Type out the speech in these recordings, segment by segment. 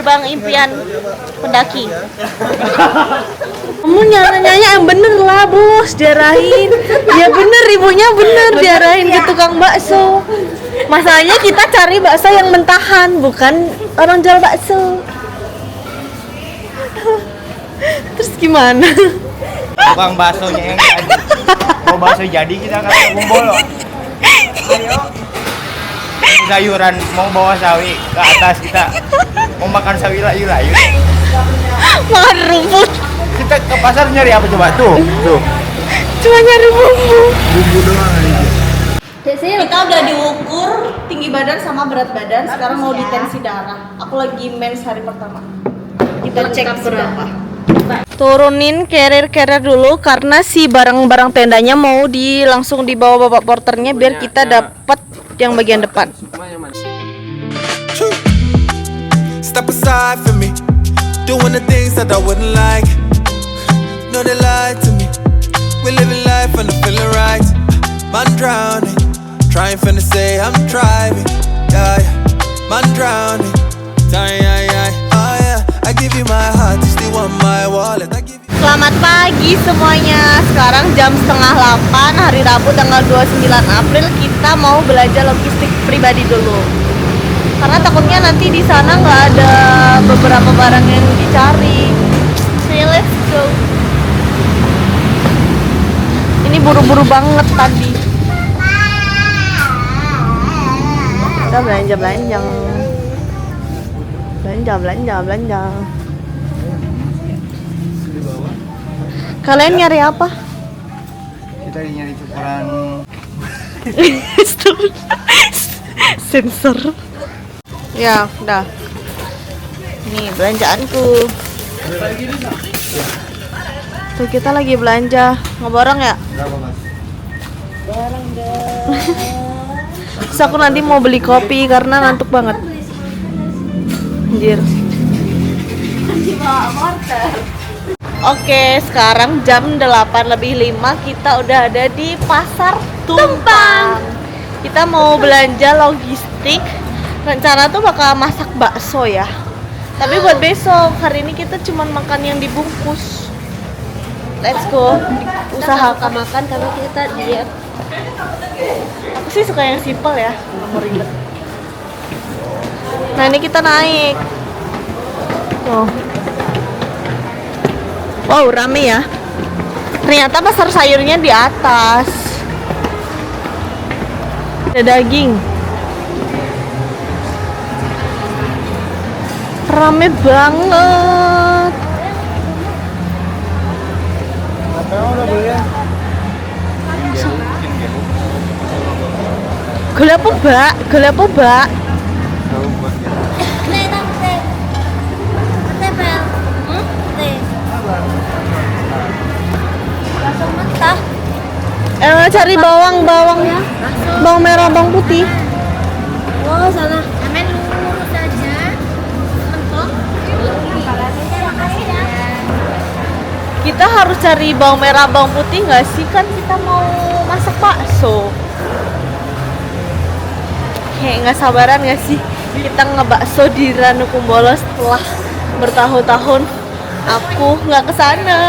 gerbang impian pendaki. Kamu nyanyi yang bener lah bos, diarahin. Ya bener, ibunya bener diarahin ke tukang bakso. Masalahnya kita cari bakso yang mentahan, bukan orang jual bakso. Terus gimana? Tukang baksonya yang jadi. Mau bakso jadi kita akan kumpul loh. Ayo. Sayuran mau bawa sawi ke atas, kita mau makan sawi layu-layu. Makan rumput. Kita ke pasar nyari apa coba tuh? Cuma nyari bumbu. Bumbu doang aja. Kita udah diukur tinggi badan sama berat badan. Sekarang mau ditensi darah. Aku lagi mens hari pertama. Kita cek berapa. Turunin carrier dulu karena si barang-barang tendanya mau langsung dibawa bapak porternya biar kita dapat yang bagian depan. Step aside for me, doing the things that I wouldn't like. No, they lied to me. We're living life and I'm feeling right. Man drowning, trying to say I'm driving. Yeah, yeah. Man drowning, oh yeah. I give you my heart, you still want my wallet. Selamat pagi semuanya. Sekarang jam 7:30 hari Rabu tanggal 29 April. Kita mau belanja logistik pribadi dulu. Karena takutnya nanti di sana nggak ada beberapa barang yang dicari. So let's go. Ini buru-buru banget tadi. Kita belanja. Kalian nyari apa? Kita nyari cukuran sensor. Ya, udah. Nih belanjaanku. Tuh kita lagi belanja. Ngeborong ya? berapa mas? Borong deh. Terus aku nanti mau beli kopi karena ngantuk banget. Anjir. Oke, sekarang jam 8:05 kita udah ada di Pasar Tumpang. Kita mau belanja logistik. Rencana tuh bakal masak bakso ya. Tapi buat besok, hari ini kita cuma makan yang dibungkus. Let's go. Usahakan makan karena kita diet. Aku sih suka yang simple ya, nggak mau ribet. Nah ini kita naik. Tuh. Wow, rame ya. Ternyata pasar sayurnya di atas. Ada daging. Rame banget. Apa yang udah beli ya? Gula apa, Mbak? Cari bawang merah, bawang putih. Oh, sana. Amen lurus aja. Mentok. Kita harus cari bawang merah, bawang putih nggak sih? Kan kita mau masak bakso. Kayak nggak sabaran nggak sih? Kita ngebakso di Ranukumbolo setelah bertahun-tahun. Aku nggak kesana.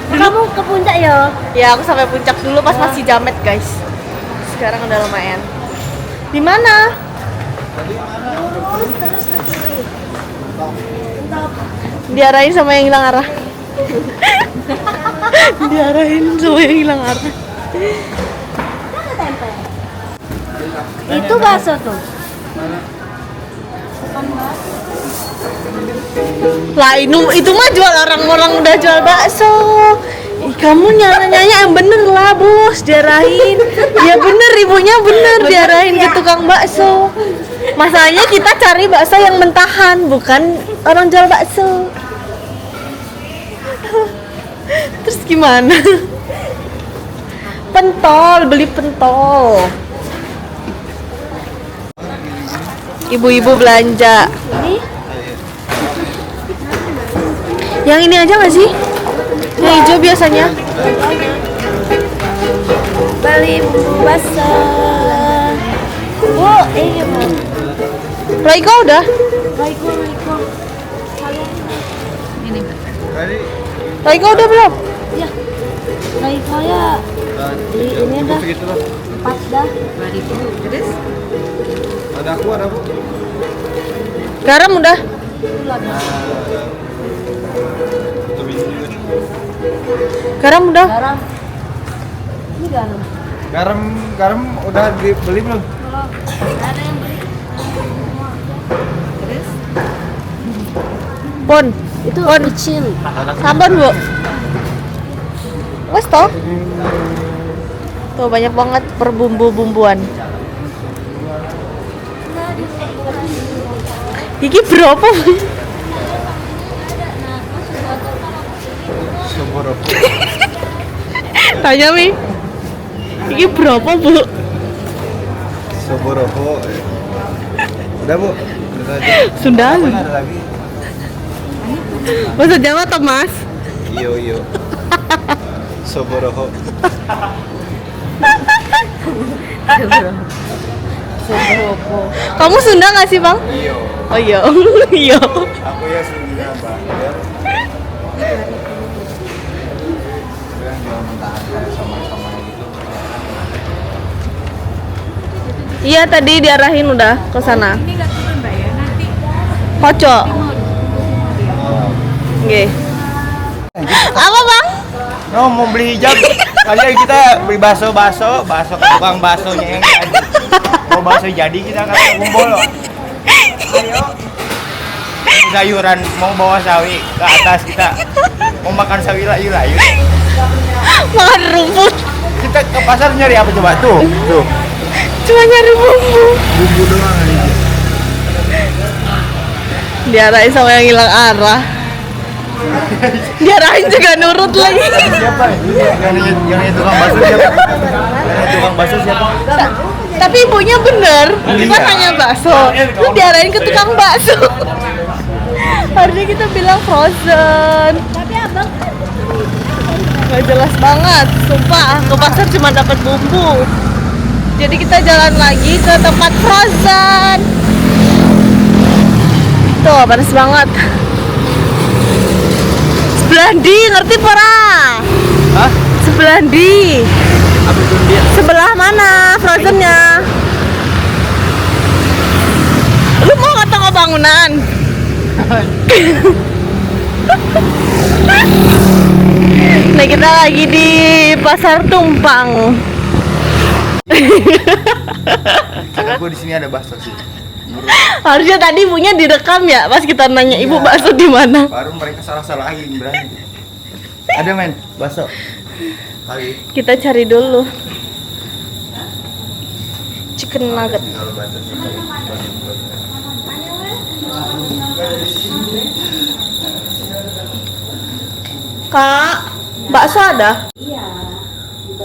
Kamu ke puncak ya? Ya, aku sampai puncak dulu pas masih jamet, guys. Sekarang udah lumayan. Di mana? Lurus terus ke kiri. Diarahin sama yang hilang arah. Diarahin sama yang hilang arah. Ada tempe. Itu bakso tuh. Lah itu mah jual orang-orang udah jual bakso. Ih, kamu nyanyi yang bener lah bos, diarahin. Ya bener, ibunya bener diarahin ke tukang bakso. Masalahnya kita cari bakso yang mentahan, bukan orang jual bakso. Terus gimana? Beli pentol. Ibu-ibu belanja. Yang ini aja nggak sih? Yang hijau biasanya. Beli bumbu bakso. Bu, ini Bu. Raiko udah? Raiko. Tadi Raiko udah belum? Ya. Raiko ya. Beli ini dah. segitu lah. 4 dah. Ada aku. Garam udah. Garam udah. Garam. Ini garam. Garam udah dibeli belum? Ada yang beli. Pon. Itu Pon. micin. Sabun, Bu. Wes toh. Tuh banyak banget perbumbu-bumbuan. Iki berapa? Soboropo. Tanya Mi. Iki berapa, Bu? Soboropo. Udah, Bu. Udah aja. Sudah. Apa ada lagi? Bahasa Jawa toh, Mas? Iyo. Soboropo. Kamu Sunda nggak sih, Bang? Iyo. Oh iya. Iya. Aku ya Sunda, Mbak. Yang jual mentahan kayak sama-sama gitu. Iya, tadi diarahin udah ke sana. Ini enggak turun, Mbak ya. Nanti. Kocok. Nggih. Apa, Bang? No, mau beli hijab. Kali kita beli bakso ke tukang baksonya yang jadi. Mau bakso jadi kita kan kumpul loh. Ayo. Sayuran mau bawa sawi ke atas kita. Mau makan sawi layu-layu. Makan rumput. Kita ke pasar nyari apa coba tuh? Tuh. Cuma nyari bumbu. Bumbu doang aja. Diarahin sama yang hilang arah. Diarahin juga nurut lagi. Siapa? Yang tukang bakso siapa? Yang tukang bakso siapa? Tapi ibunya bener. Kita Iya. nanya bakso. Terus diarahin ke tukang bakso. Harusnya kita bilang frozen. Tapi abang kan Gak jelas banget, sumpah. Ke pasar cuma dapat bumbu. Jadi kita jalan lagi ke tempat frozen. Tuh, panas banget. Sebelandi, ngerti para? Hah? Sebelandi. Apa itu dia? Sebelah mana frozennya? Lu mau nggak toko bangunan? Nah, kita lagi di Pasar Tumpang. Aku di sini ada bakso sih. Harusnya tadi ibunya direkam ya, pas kita nanya ibu Iya. bakso di mana. Baru mereka salah-salahin berani. Ada men bakso. Kali. Kita cari dulu. Chicken nugget. Kalau bakso sih. Kak, bakso ada?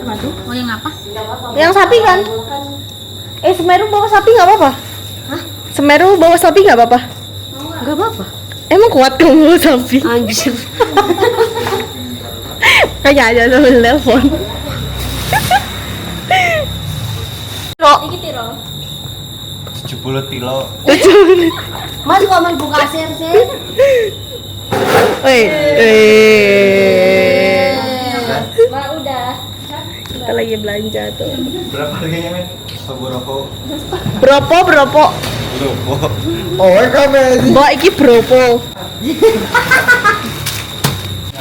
Aduh, mau yang apa? Yang sapi kan? Semeru bawa sapi nggak apa-apa? Hah? Semeru bawa sapi nggak apa-apa? Enggak apa-apa. Emang kuat kamu bawa sapi? Anjir. Kayak aja sambil telepon. Kok? Iki piro? 70 kilo. Mas kok main buka kasir sih? Woi, Mbak udah. kita lagi belanja tuh. Berapa harganya men? Soboropo. Bropo. Bropo. Oh, kamu. Mbak iki bropo.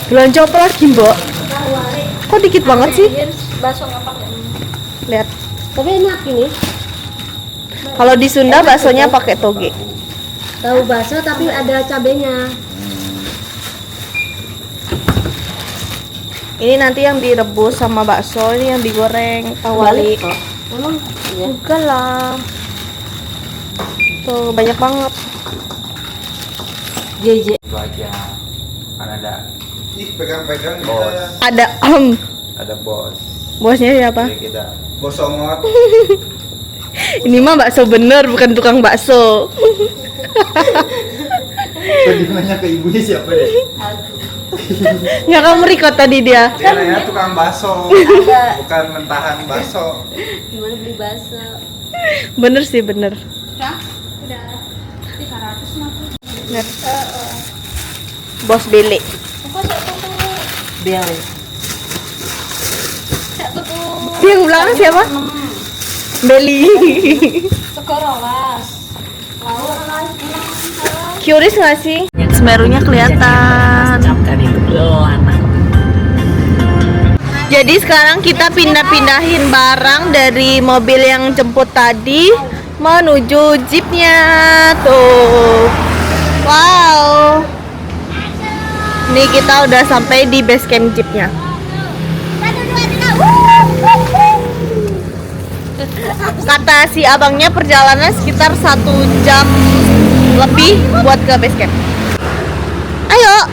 Belanja apa lagi, Mbak? Kok dikit banget sih? Bakso nggak pakai. Lihat. Tapi enak ini. Kalau di Sunda baksonya pakai toge. Tahu bakso tapi ada cabenya. Ini nanti yang direbus sama bakso, ini yang digoreng tahu wali. Emang iya. Enggak lah. Tuh banyak banget. JJ. Itu aja. Kan ada. Ih, pegang-pegang bos. Ada Ada bos. bosnya siapa? Jadi kita bosongot. Ini mah bakso bener, bukan tukang bakso. Tadi nanya ke ibunya siapa deh? Nggak kamu record tadi dia. Dia nanya tukang bakso, Ada. bukan mentahan bakso. Gimana beli bakso? Bener sih bener. Udah. 350. Bener. Bos Bele. Biar. Yang belakang siapa? Beli. Curious nggak sih? Semerunya kelihatan. Jadi sekarang kita pindah-pindahin barang dari mobil yang jemput tadi menuju jeepnya tuh. Wow. Nih kita udah sampai di base camp jeepnya. Kata si abangnya perjalanan sekitar 1 jam lebih buat ke base camp. Ayo,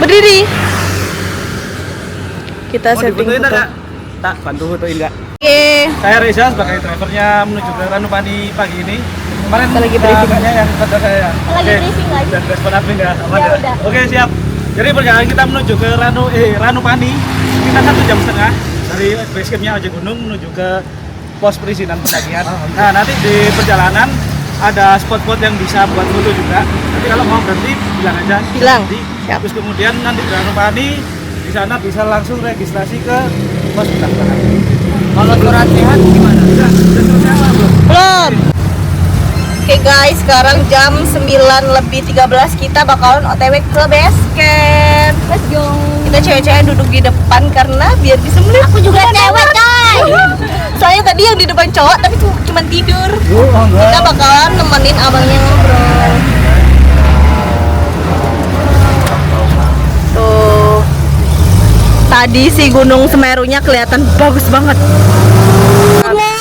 berdiri. Kita setting foto. Tak bantu fotoin nggak? Oke. Saya Reza sebagai drivernya menuju ke Ranupani pagi ini. Kemarin Kita lagi briefing. agaknya yang kata saya. Lagi briefing lagi. Dan respon apa enggak? Ya, udah. Oke, siap. Jadi perjalanan kita menuju ke Ranupani kita 1 jam setengah dari base campnya Ojek Gunung menuju ke pos perizinan pendakian. Nah, nanti di perjalanan ada spot-spot yang bisa buat foto juga. Nanti kalau mau berhenti bilang aja. Bilang. Berhenti. Siap. Terus kemudian nanti di Ranupani di sana bisa langsung registrasi ke pos pendaftaran. Kalau surat sehat gimana? Sudah selesai belum? Belum. Oke guys, sekarang jam 9:13 kita bakalan OTW ke base camp. Let's go. Kita cewek-cewek duduk di depan karena biar bisa melihat. Aku juga cewek, coy. Soalnya tadi yang di depan cowok tapi cuma tidur. Kita bakalan nemenin abangnya ngobrol. Tuh. Tadi si Gunung Semerunya kelihatan bagus banget.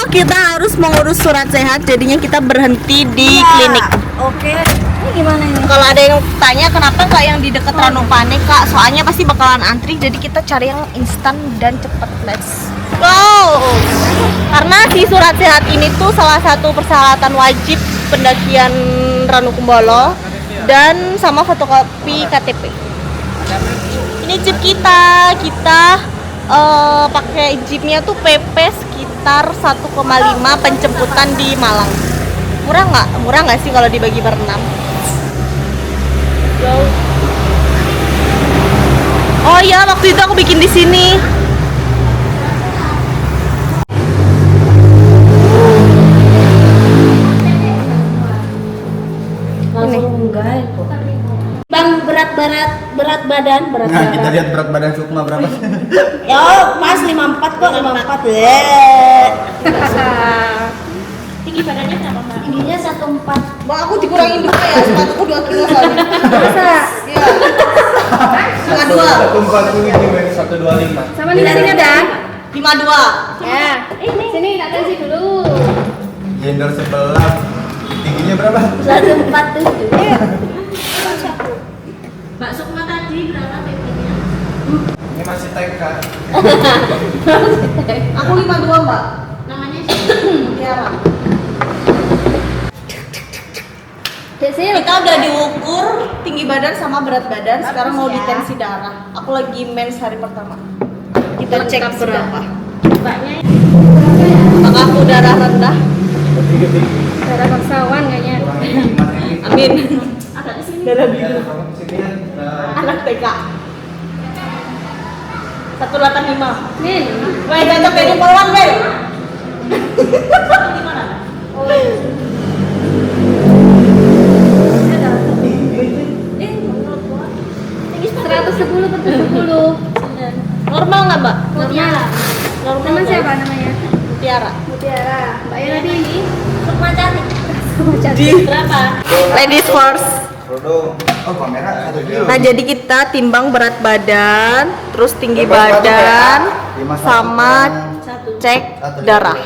Kita harus mengurus surat sehat, jadinya kita berhenti di klinik. Oke. Ini gimana ini? Kalau ada yang tanya kenapa nggak yang di dekat Ranupani kak, soalnya pasti bakalan antri, jadi kita cari yang instan dan cepet. Let's go. Karena si surat sehat ini tuh salah satu persyaratan wajib pendakian Ranukumbolo dan sama fotokopi KTP. Ini jeep kita pakai jeepnya tuh PP sekitar 1,5 penjemputan di Malang. Murah nggak sih kalau dibagi berenam? Oh iya, waktu itu aku bikin di sini. Langsung enggak kok. Bang, berat badan. Nah, kita lihat berat badan Sukma berapa. Yo, Mas 54 kok, 54. Tinggi badannya berapa, Mbak? Tingginya 14. Bang, aku dikurangin 2 ya, sepatuku 2 kilo soalnya. Masa? Iya. Setengah 2. 125. Sama di sini ada? 52. Ya. Ini sini atensi dulu. Gender sebelah. Tingginya berapa? 147. Mbak Sukma tadi berapa PP-nya? Ini masih TK. Aku 52, Mbak. Namanya siapa? Tiara. Desil. Kita udah diukur tinggi badan sama berat badan, sekarang mau ditensi darah. Aku lagi mens hari pertama. Kita cek berapa. Mbaknya Apakah aku darah rendah? Darah bangsawan kayaknya. Amin. agak di sini. Darah biru. Anak TK. 185. Min. Weh, cocok jadi polwan, weh. Gimana? Tinggi 110/70. Normal nggak, Mbak? Mutiara. Normal. Nama nggak? siapa namanya? Tiara. Mutiara. Mbak Yana ini. Sukma cantik. Di Berapa? ladies first. Rodo. Oh, kamera 1 kilo. Nah, jadi kita timbang berat badan, terus tinggi Berat badan badan, ya? 51 sama Satu. cek Satu darah.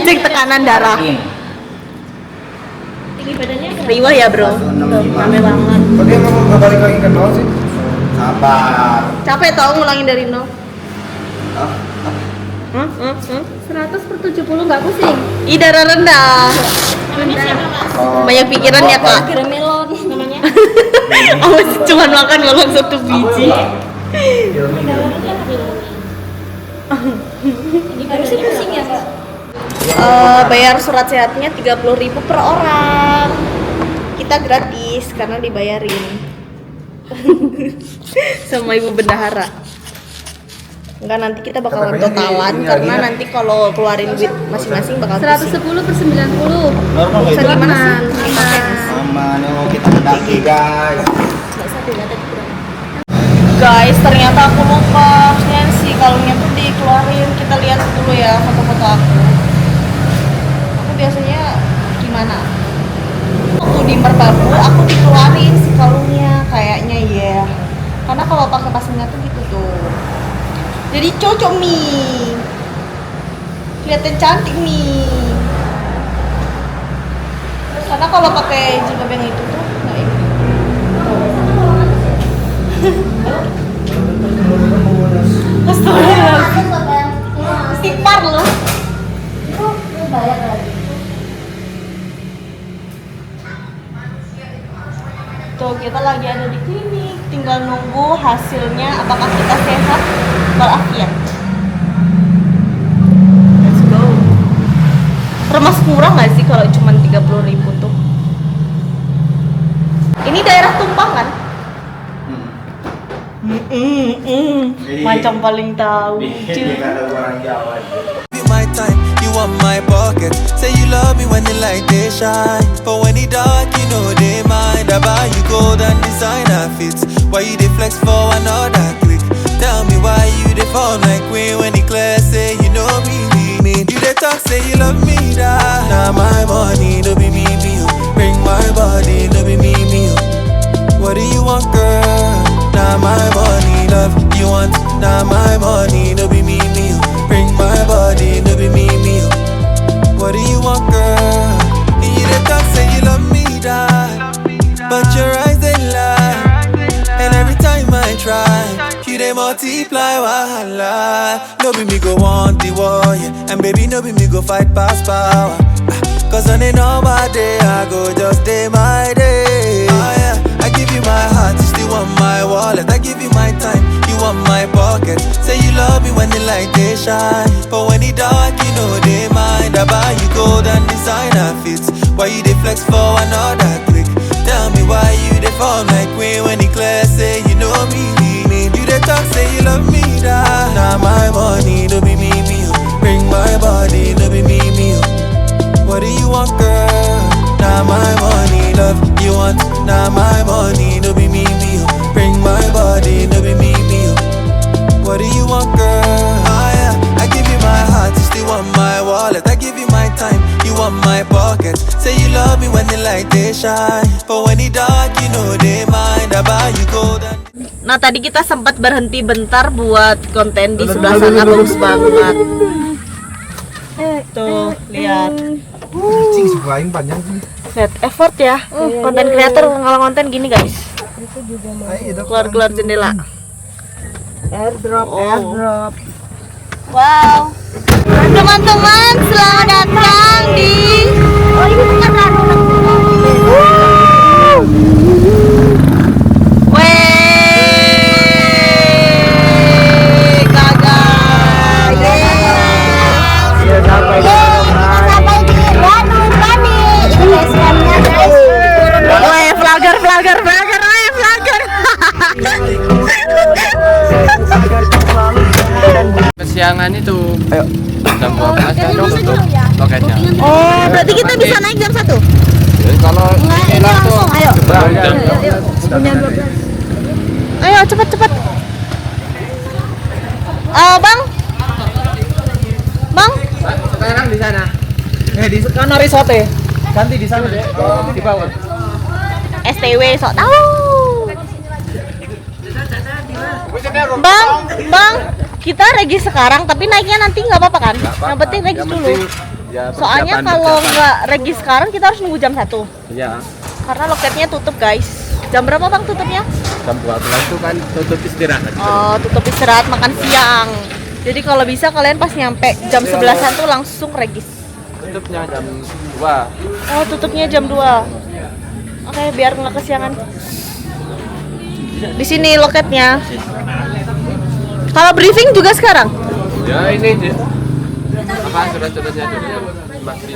Cek tekanan darah. Tinggi badannya berapa? Riwah ya, Bro. 165. Rame banget. Kok dia mau balik lagi ke nol sih? Sabar. Capek tau ngulangin dari nol. Ah, 100/70 nggak pusing. Ih, darah rendah. Namanya siapa, Mas? oh, Banyak pikiran ya, Kak. Kira melon. Namanya? Awas cuma makan melon 1 biji. Harusnya pusing ya, Kak? Bayar surat sehatnya 30.000 per orang. kita gratis karena dibayarin sama ibu bendahara. Enggak, nanti kita bakalan totalan karena nanti kalau keluarin duit masing-masing bakal 110 per 90. Normal Bisa gitu. gimana sih? Aman, oh kita mendaki guys. Guys, ternyata aku lupa harusnya si kalungnya tuh dikeluarin. Kita lihat dulu ya foto-foto aku. Aku biasanya gimana? Waktu di Merbabu aku dikeluarin si kalungnya kayaknya ya. Karena kalau pakai pasmina tuh gitu tuh. Jadi cocok nih. Kelihatan cantik nih. Karena kalau pakai jilbab yang itu tuh nggak ini. Istighfar loh. Tuh kita lagi ada di klinik, tinggal nunggu hasilnya apakah kita sehat walafiat. Let's go. Remas kurang nggak sih kalau cuma 30.000 tuh? Ini daerah Tumpang kan? Macam paling tahu. Ada orang Jawa. Be my time, you want my pocket. Say you love me when the light they shine, but when it dark, you know they mind. I buy you gold and designer fits. Why you they flex for another click? Tell me why you they fall like queen when the class say you know me. You they talk say you love me, that. Now my money, no be me. Bring my body, no be me. What do you want, girl? Now my money, love you want. Now my money, no be me. Bring my body, no be me. What do you want, girl? You the talk say you love me, die, but your eyes they lie. And every time I try, you they multiply, wahala. No be me go want the war, yeah. And baby, no be me go fight past power. Cause on a normal day, I go just day my day. Oh yeah, I give you my heart, you still want my wallet. I give you my time, you want my pocket. Say you love me when the light they shine, but when it dark, you know they mind. I buy you gold and designer fits. Why you they flex for another click? Tell me why you they fall like queen when the class say you know me. You they talk say you love me, that. Now my money, no be me. Bring my body, no be me. What do you want, girl? Now my money, love you want. Now my money, no be me. Bring my body, no be me. What do you want, girl? Oh yeah, I give you my heart, you still want my wallet. I give you my time, you want my pocket. Say you love me when the light they shine, but when it dark, you know they mind. I buy you gold and... Nah tadi kita sempat berhenti bentar buat konten di sebelah sana, bagus banget. Tuh lihat. Lihat effort ya. Konten kreator kalau konten gini guys. Keluar jendela. Airdrop. Wow. Teman-teman, selamat datang di. Oh ini bukan kesiangan itu. Ayo. Jam 12 kan tutup loketnya. Oh, berarti kita bisa naik jam 1? Jadi kalau ini langsung ayo. Jam. Ayo cepat. Bang. Sekarang di sana. Di sana resort ya. Ganti di sana. Di bawah. STW sok tahu. Bang, kita regis sekarang tapi naiknya nanti nggak apa-apa kan? Yang penting regis dulu. Soalnya kalau nggak regis sekarang kita harus nunggu jam 1. Iya. Karena loketnya tutup guys. Jam berapa bang tutupnya? Jam 12 itu kan tutup istirahat. Oh, tutup istirahat makan siang. Jadi kalau bisa kalian pas nyampe jam 11-an tuh langsung regis. Tutupnya jam 2. Oh, tutupnya jam 2. Oke, biar nggak kesiangan. Di sini loketnya. Kalau briefing juga sekarang? Ya ini apa surat-suratnya dulu masih.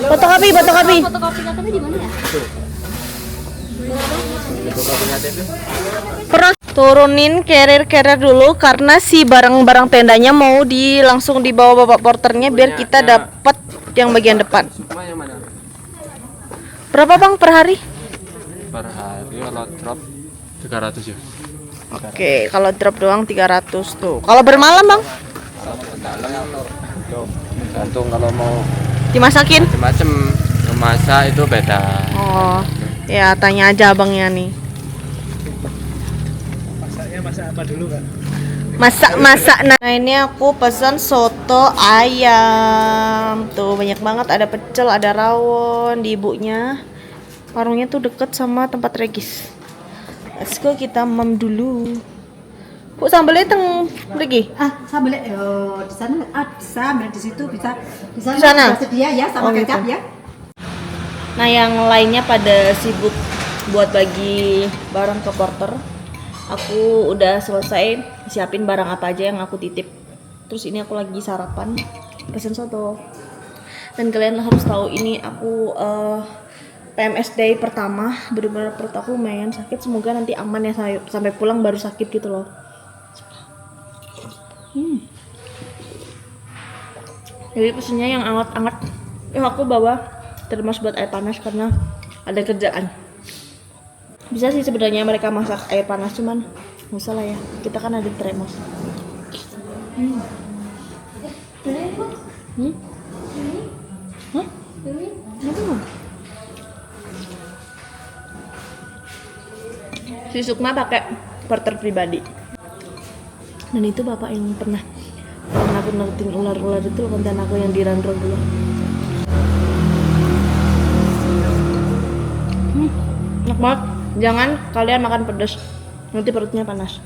Fotokopi. Fotokopi KTP di mana ya? Turunin carrier dulu karena si barang-barang tendanya mau langsung dibawa bapak porternya biar kita dapat yang bagian depan. Semua yang mana? Berapa bang per hari? Per hari kalau drop 300 ya. Oke, kalau drop doang 300 tuh. Kalau bermalam bang? Gantung kalau mau Dimasakin? macam-macam memasak itu beda. Oh, ya tanya aja abangnya nih. Masaknya masak apa dulu kan? Masak. Nah ini aku pesan soto ayam. Tuh banyak banget, ada pecel, ada rawon di ibunya. Warungnya tuh deket sama tempat Regis. Let's go, kita mam dulu. Bu sambelnya teng lagi? Sambelnya di sana bisa, di situ bisa. Di Di sana? sudah sedia ya sama Oh, kecap gitu. ya. Nah yang lainnya pada sibuk buat bagi barang ke porter. Aku udah selesai siapin barang apa aja yang aku titip. Terus ini aku lagi sarapan pesen soto. Dan kalian harus tahu ini aku PMS day pertama, bener-bener perut aku lumayan sakit. Semoga nanti aman ya sampai pulang baru sakit gitu loh. Jadi pesennya yang anget-anget. Aku bawa termos buat air panas karena ada kerjaan. Bisa sih sebenarnya mereka masak air panas, cuman nggak usah lah ya, kita kan ada termos. Hah? Kenapa? Si Sukma pakai porter pribadi. Dan itu bapak yang pernah aku nakutin ular-ular itu konten aku yang di Randro dulu. Enak banget. Jangan kalian makan pedas, nanti perutnya panas.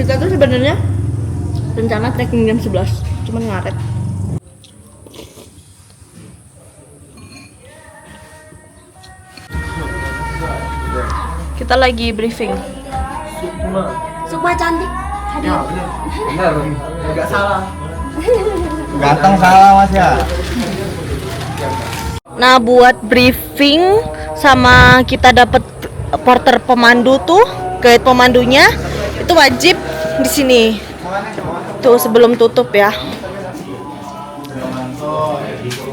Kita tuh sebenarnya rencana trekking jam 11, cuman ngaret. Kita lagi briefing. Sukma cantik. Ganteng salah mas ya. Nah, buat briefing sama kita dapat porter pemandu tuh, guide pemandunya itu wajib di sini. Tuh sebelum tutup ya.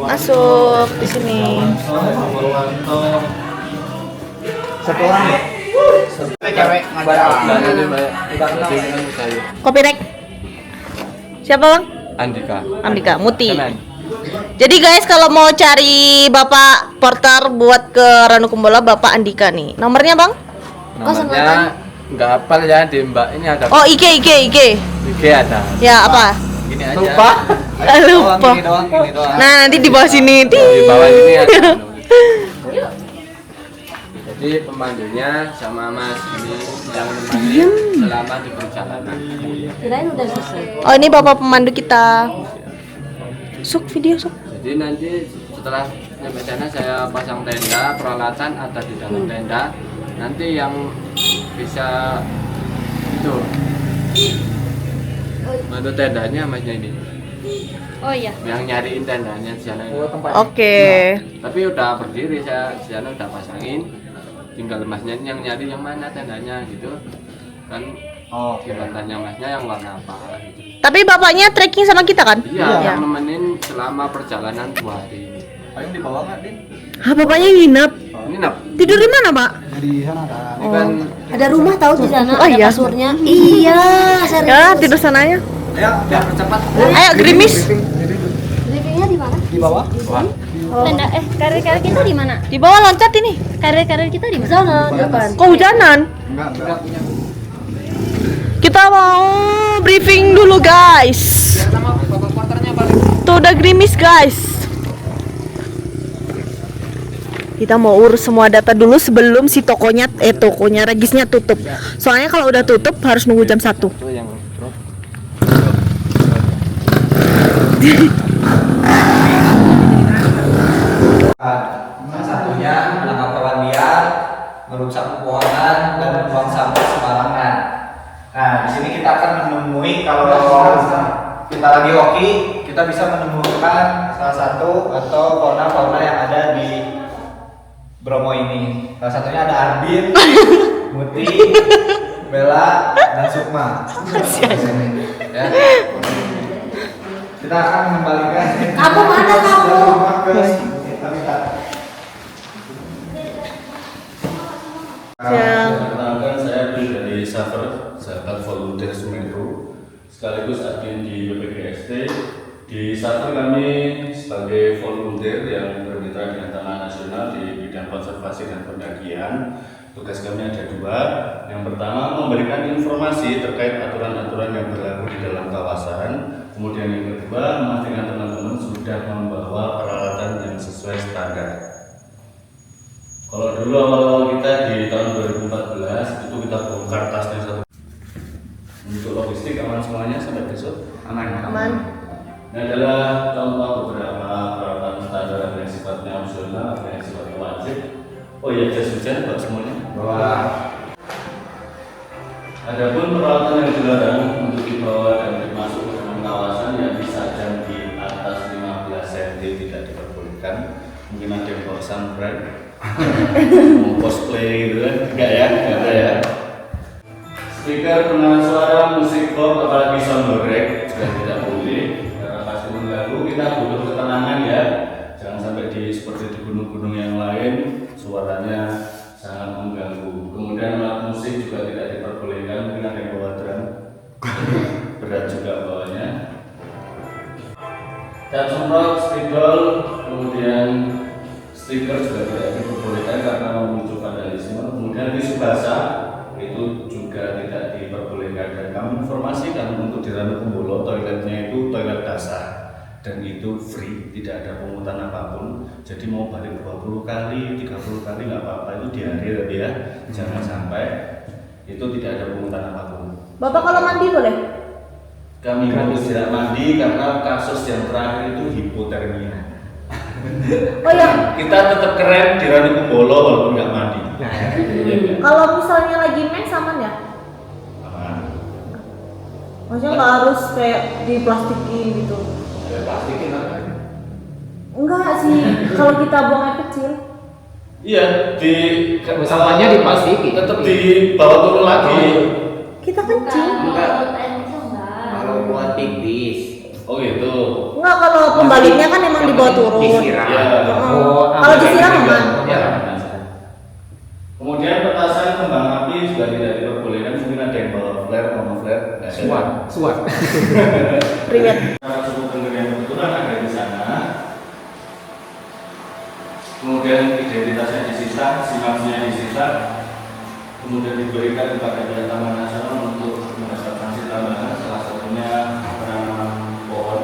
Masuk di sini. Satu orang ya? Cewek Kopi rek. Siapa bang? Andika Muti. Jadi guys, kalau mau cari Bapak porter buat ke Ranukumbolo, Bapak Andika nih. Nomornya bang? Nomornya nggak hafal ya, di Mbak ini ada. Oh IG. IG ada. Ya apa? Gini aja. Lupa. Lupa. Gini doang. Nah nanti di bawah sini. Di bawah ini ada. Jadi pemandunya sama Mas ini yang menemani selama di perjalanan. Kirain udah selesai. Oh ini Bapak pemandu kita. Suk video suk. Jadi nanti setelah sampai sana saya pasang tenda, peralatan ada di dalam tenda. Nanti yang bisa itu bantu tendanya masnya ini. Oh iya. Yang nyariin tendanya di sana. Oke. Tapi udah berdiri, saya di sana udah pasangin. Tinggal masnya yang nyari yang mana tendanya gitu. Kan kita tanya masnya yang warna apa gitu. Tapi bapaknya trekking sama kita kan? Iya, yang nemenin selama perjalanan 2 hari. Paling di bawah nggak, Din? Ah, bapaknya nginep. Ini nap. Tidur di mana, Pak? Di sana ada. Ini kan Ada rumah tahu di sana, Oh, ada iya. kasurnya. Iya, serius. Ya, tidur sananya. Ayo, biar cepat. Ayo, gerimis. Livingnya di mana? Di bawah. Tenda karir kita di mana? Di bawah loncat ini. Karir kita di mana? Sana, depan. Kehujanan. Enggak. Kita mau briefing dulu, guys. Tuh udah gerimis, guys. Kita mau urus semua data dulu sebelum si tokonya Regisnya tutup. Soalnya kalau udah tutup harus nunggu jam 1. itu yang drop. Yang satunya menangkap hewan liar, merusak pepohonan, dan membuang sampah sembarangan. Nah, di sini kita akan menemui kalau kita lagi hoki, kita bisa menemukan salah satu atau fauna-fauna yang ada di Bromo ini. Salah satunya ada Arbin, Muti, Bella, dan Sukma. Ya. Kita akan mengembalikan. Kamu mana kamu? Perkenalkan, saya Bill dari Safer, sahabat volunteer Sumeru, sekaligus admin di BPGST. Di Safer kami sebagai volunteer yang bermitra dengan Taman Nasional di bidang konservasi dan pendakian. Tugas kami ada dua. Yang pertama, memberikan informasi terkait aturan-aturan yang berlaku di dalam kawasan. Kemudian yang kedua, memastikan teman-teman sudah membawa peralatan yang sesuai standar. Kalau dulu awal kita di tahun 2014 itu kita bongkar tasnya satu. Untuk logistik aman semuanya sampai besok? Aman. Ini adalah contoh beberapa peralatan standar yang sifatnya opsional, yang sifatnya wajib. Oh iya, jas hujan buat semuanya. Wah. Adapun peralatan yang dilarang untuk dibawa dan dimasuk ke dalam kawasan yang bisa jam di atas 15 cm tidak diperbolehkan. Mungkin ada yang bawa sunbreak, mau cosplay gitu kan? Enggak ya, enggak ada ya. Speaker pengeras suara, musik pop, apalagi soundtrack juga tidak boleh karena pasti mengganggu. Kita butuh ketenangan ya, jangan sampai seperti di gunung-gunung yang lain suaranya sangat mengganggu. Kemudian alat musik juga tidak diperbolehkan, mungkin ada yang bawa drum, berat juga bawanya. Dan semprot, spidol, kemudian stiker juga tidak diperbolehkan karena memicu vandalisme. Kemudian tisu basah itu juga tidak diperbolehkan. Dan kami informasikan untuk di Ranukumbolo toiletnya itu toilet dasar dan itu free, tidak ada pungutan apapun. Jadi mau balik 20 kali, 30 kali nggak apa-apa, itu dihadir ya. Jangan sampai itu tidak ada pungutan apapun. Bapak kalau mandi boleh? Kami harus tidak mandi karena kasus yang terakhir itu hipotermia. Oh ya. Kita tetap keren di Ranukumbolo walaupun nggak mandi. Kalau misalnya lagi mens aman ya? Aman. Maksudnya nggak harus kayak diplastikin gitu? Plastikin apa? Enggak sih, kalau kita buang air kecil. Iya, Sampahnya diplastikin. Tetap dibawa turun lagi. Kita kencing. Kalau buat pipis. Oh gitu. Enggak, kalau pembaliknya kan emang dibawa turun. Disiram. Ya. Kalau disiram aman. Ya. Kemudian petasan kembang api juga tidak diperbolehkan. Mungkin ada yang bawa flare, mau flare. Suat. Priwet. Cara cukup benar yang kebetulan ada di sana. Kemudian identitasnya disita, simaknya disita. Kemudian diberikan kepada pihak Taman Nasional untuk mendapat sanksi tambahan, salah satunya penanaman pohon.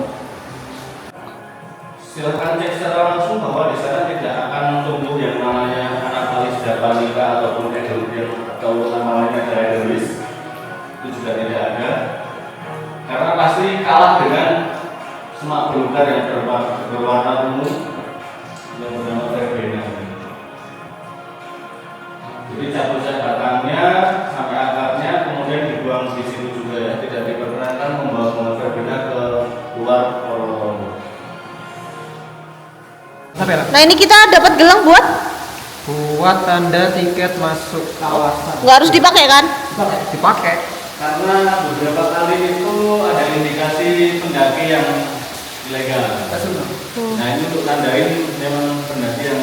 Silakan cek secara langsung bahwa di sana tidak akan tumbuh yang namanya Anaphalis japonica ataupun Edelweiss atau namanya Edelweiss. Itu juga tidak ada. Karena pasti kalah dengan semak belukar yang berwarna ungu yang bernama verbena. Jadi cabut batangnya sampai akarnya, kemudian dibuang di situ juga ya. Tidak diperkenankan membawa verbena ke luar Ponorogo. Nah ini kita dapat gelang buat? Buat tanda tiket masuk kawasan. Nggak harus dipakai kan? Dipakai. Karena beberapa kali itu ada indikasi pendaki yang ilegal. Nah ini untuk tandain memang pendaki yang.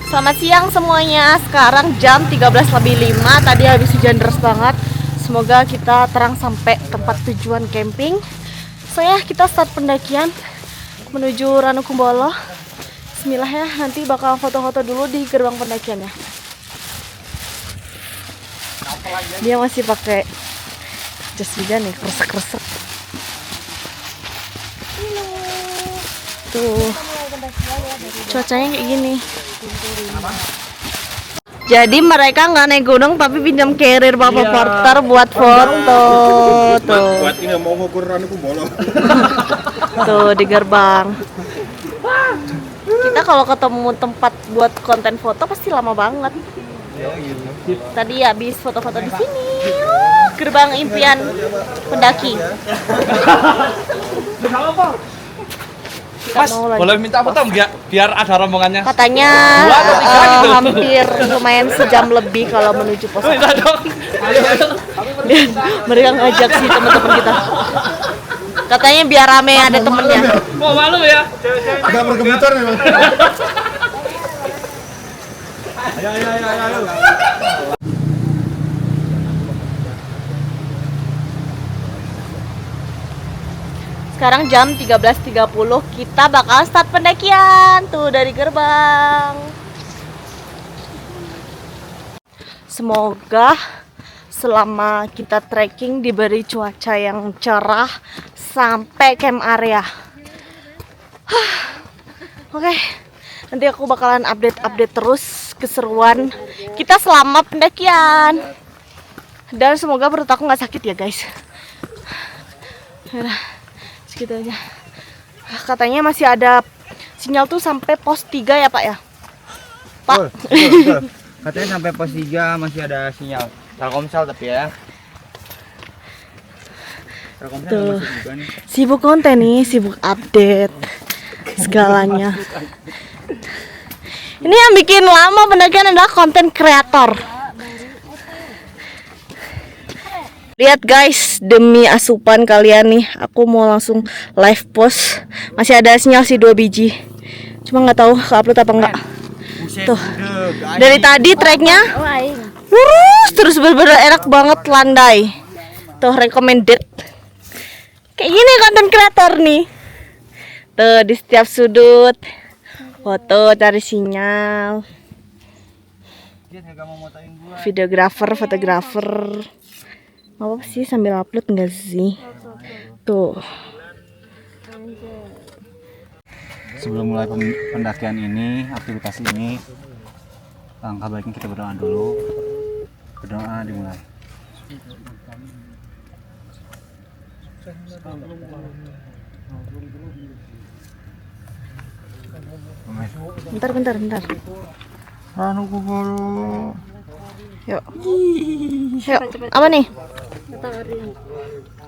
Selamat siang semuanya, sekarang jam 13:05. Tadi habis hujan deras banget. Semoga kita terang sampai tempat tujuan camping. So ya, kita start pendakian menuju Ranukumbolo. Bismillah ya, nanti bakal foto-foto dulu di gerbang pendakiannya. Dia masih pakai jas hujan nih, kresek-kresek. Tuh, cuacanya kayak gini. Jadi mereka nggak naik gunung tapi pinjam carrier Bapak Porter buat foto. Tuh. Buat ini mau ngukur Ranukumbolo. Tuh di gerbang. Kita kalau ketemu tempat buat konten foto pasti lama banget. Tadi habis foto-foto di sini. Gerbang impian pendaki. Mas, mau lagi. boleh minta foto nggak? Biar ada rombongannya. Katanya Dua atau tiga gitu. hampir lumayan sejam lebih kalau menuju pos. Minta dong. Dan mereka ngajak sih teman-teman kita. Katanya biar rame ada temennya. Mau malu ya? Agak bergemetar memang. Ayo. Sekarang jam 13.30, kita bakal start pendakian tuh dari gerbang. Semoga selama kita trekking diberi cuaca yang cerah sampai camp area. Oke, nanti aku bakalan update terus keseruan kita selama pendakian. Dan semoga perut aku nggak sakit ya guys. Yaudah, segitu aja. Katanya masih ada sinyal tuh sampai pos 3 ya Pak ya? Pak? Betul. Katanya sampai pos 3 masih ada sinyal Telkomsel tapi ya. Telkomsel Tuh. masuk juga nih. Sibuk konten nih, sibuk update segalanya. Ini yang bikin lama pendakian adalah konten kreator. Lihat guys, demi asupan kalian nih, aku mau langsung live post. Masih ada sinyal sih 2 biji. Cuma nggak tahu ke-upload apa enggak. Tuh. Dari tadi treknya lurus terus bener-bener enak banget landai. Tuh recommended. Kayak gini konten kreator nih. Tuh di setiap sudut foto cari sinyal. Fotografer. Apa sih sambil upload enggak sih? Tuh. Sebelum mulai pendakian ini, aktivitas ini, langkah baiknya kita berdoa dulu. Berdoa dimulai. Bentar. Ranu Kumbolo. Yuk. Apa nih?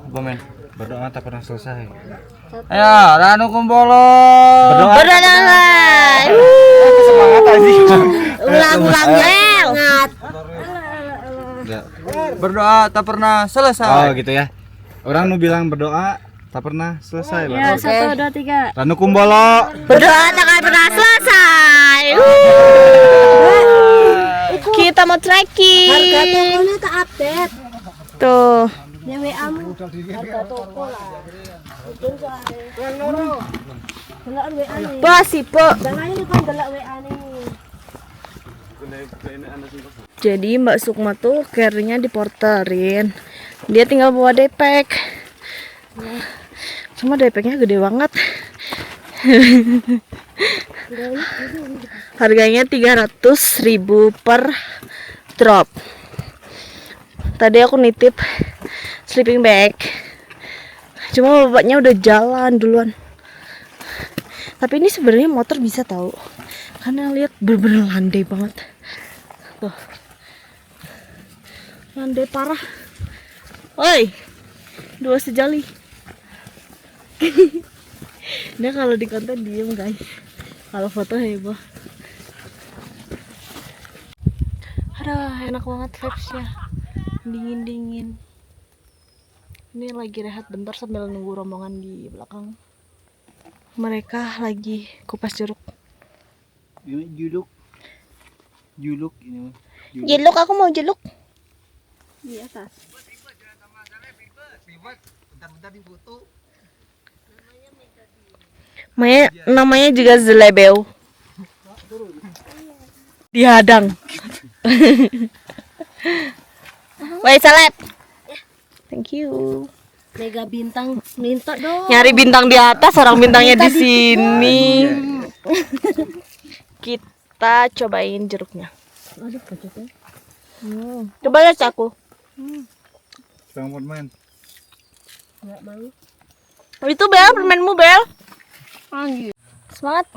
Komen. Berdoa tak pernah selesai. Ayo, Ranu Kumbolo. Berdoa. Semangat aja. Ulang-ulang banget. Berdoa tak pernah selesai. Oh, gitu ya. Orang nu bilang berdoa tak pernah selesai. Ya, 1, 2, 3. Ranu Kumbolo. Berdoa tak akan pernah selesai. Kita mau trekking. Harga tokonya tak update. Tuh. Ya WA-mu. Harga toko lah. Delok WA nih. Po si po. Jangan kan delok WA nih. Jadi Mbak Sukma tuh carry-nya diporterin. Dia tinggal bawa daypack. Cuma daypacknya gede banget. Harganya 300.000 per drop. Tadi aku nitip sleeping bag. Cuma bapaknya udah jalan duluan. Tapi ini sebenarnya motor bisa tahu. Karena lihat bener-bener landai banget. Tuh. Landai parah. Woi. 2 sejali. Dia kalau di konten diem guys. Kalau foto heboh. Aduh, enak banget vibes-nya. Dingin-dingin. Ini lagi rehat bentar sambil nunggu rombongan di belakang. Mereka lagi kupas jeruk. Ini juluk ini. Jeluk, aku mau jeluk. Di atas. Bentar di foto. Namanya juga zelebeu. Dihadang. Woi seleb. Thank you. Mega bintang minta dong. Nyari bintang di atas, orang bintangnya di sini. Kita cobain jeruknya. Aduh, kacau. Coba lihat aku. Jangan main. Enggak mau. Itu Bel, permenmu Bel. Semangat.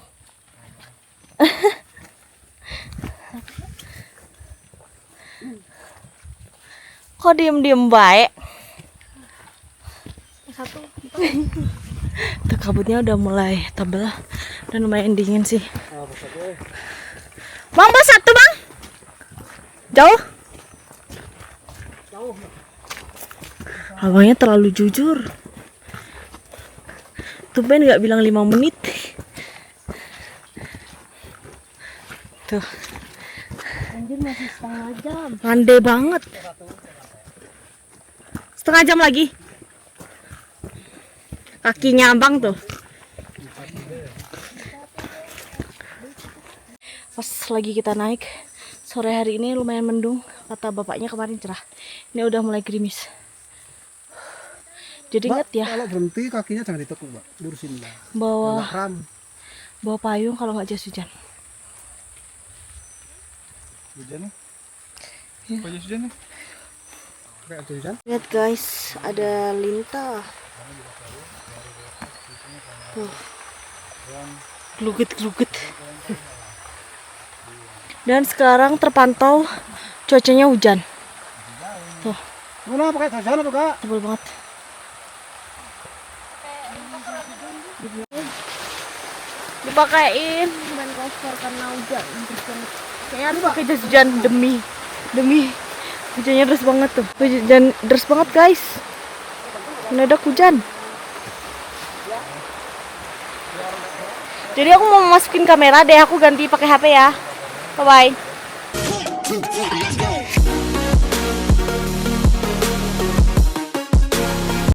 Kok diem-diem baik? Satu. Tuh kabutnya udah mulai tebel dan lumayan dingin sih. Bang, bos satu bang. Jauh? Abangnya terlalu jujur. Tumben nggak bilang 5 menit. Tuh. Anjir masih setengah jam. Pandai banget. Setengah jam lagi. Kakinya abang tuh. Pas lagi kita naik, sore hari ini lumayan mendung. Kata bapaknya kemarin cerah. Ini udah mulai gerimis. Jadi ingat ya, Kalau berhenti kakinya jangan ditekuk, Mbak. Lurusin, Mbak. bawa Kram. payung kalau nggak jas hujan. Hujan nih. Apa jas hujan nih? Pakai jas hujan? Lihat guys, ada lintah. Tuh. Gluget-gluget. Dan sekarang terpantau cuacanya hujan. Tuh, Mana pakai jas hujan tuh, Kak? tebel banget. Dipakain ban cover karena hujan deras banget. Kayaknya harus pakai jas hujan demi hujannya deras banget tuh. Hujan deras banget guys. Mendadak hujan. Jadi aku mau masukin kamera deh, aku ganti pakai HP ya. Bye bye.